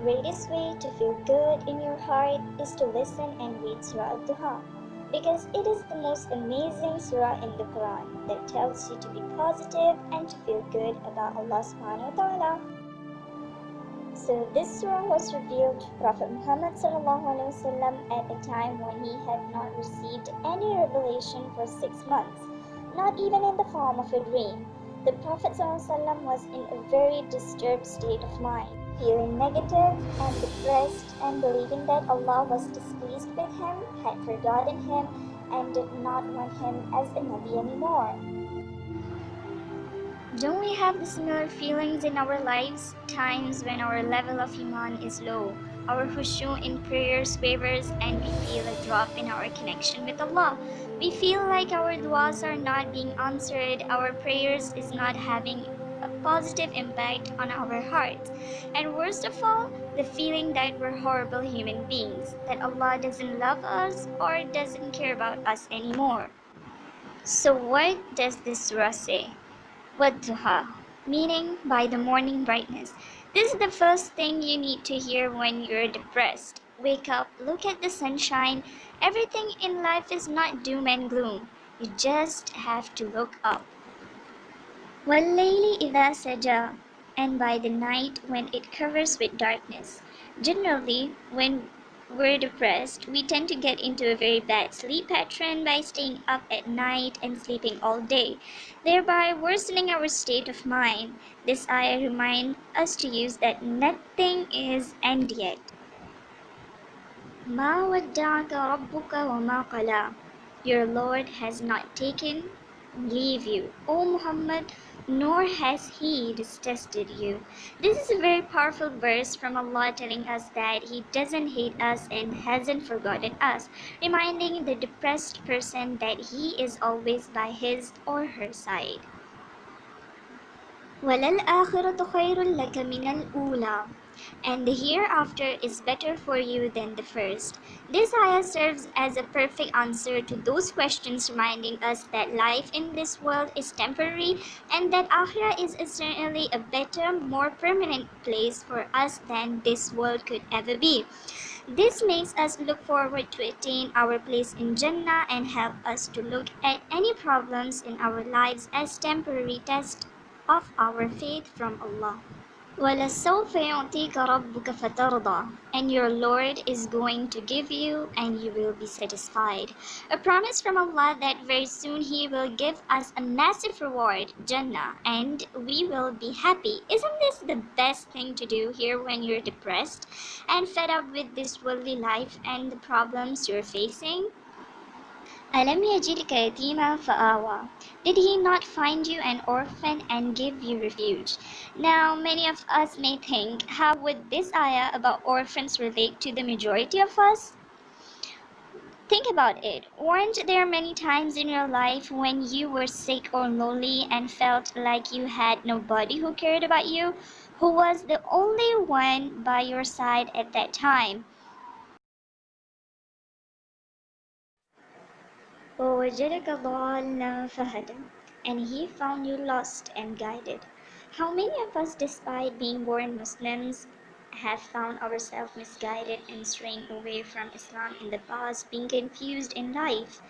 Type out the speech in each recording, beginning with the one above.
greatest way to feel good in your heart is to listen and read Surah Al-Dhuha, because it is the most amazing surah in the Quran that tells you to be positive and to feel good about Allah subhanahu wa ta'ala. So this surah was revealed to Prophet Muhammad ﷺ at a time when he had not received any revelation for 6 months, not even in the form of a dream. The Prophet ﷺ was in a very disturbed state of mind, feeling negative and depressed and believing that Allah was displeased with him, had forgotten him, and did not want him as a Nabi anymore. Don't we have the similar feelings in our lives? Times when our level of Iman is low, our khushu in prayers wavers, and we feel a drop in our connection with Allah. We feel like our du'as are not being answered, our prayers is not having a positive impact on our hearts. And worst of all, the feeling that we're horrible human beings, that Allah doesn't love us or doesn't care about us anymore. So what does this surah say? Wadduha, meaning by the morning brightness. This is the first thing you need to hear when you're depressed. Wake up, look at the sunshine. Everything in life is not doom and gloom. You just have to look up. وَاللَّيْلِ إِذَا سَجَى, and by the night when it covers with darkness. Generally, when we're depressed, we tend to get into a very bad sleep pattern by staying up at night and sleeping all day, thereby worsening our state of mind. This ayah reminds us to use that nothing is end yet. مَا وَدَّعَكَ رَبُّكَ وَمَا قَلَى, your Lord has not taken leave you, O Muhammad, nor has he detested you. This is a very powerful verse from Allah telling us that he doesn't hate us and hasn't forgotten us, reminding the depressed person that he is always by his or her side. وَلَلْآخِرَةُ خَيْرٌ لَكَ مِنَ الْأُولَى, and the hereafter is better for you than the first. This ayah serves as a perfect answer to those questions, reminding us that life in this world is temporary and that Akhirah is certainly a better, more permanent place for us than this world could ever be. This makes us look forward to attain our place in Jannah and help us to look at any problems in our lives as temporary tests of our faith from Allah. وَلَسَوْفَ يُعْطِيكَ رَبُّكَ فَتَرْضَى, and your Lord is going to give you and you will be satisfied. A promise from Allah that very soon He will give us a massive reward, Jannah, and we will be happy. Isn't this the best thing to do here when you're depressed and fed up with this worldly life and the problems you're facing? أَلَمْ يَجِدْكَ يَتِيمًا فَآوَى, did he not find you an orphan and give you refuge? Now, many of us may think, how would this ayah about orphans relate to the majority of us? Think about it. Weren't there many times in your life when you were sick or lonely and felt like you had nobody who cared about you, who was the only one by your side at that time? وَوَجَدَكَ ضَالًّا فَهَدَى, and he found you lost and guided. How many of us, despite being born Muslims, have found ourselves misguided and straying away from Islam in the past, being confused in life?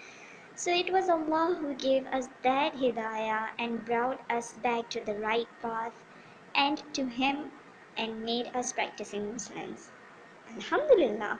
So it was Allah who gave us that hidayah and brought us back to the right path and to Him and made us practicing Muslims. Alhamdulillah.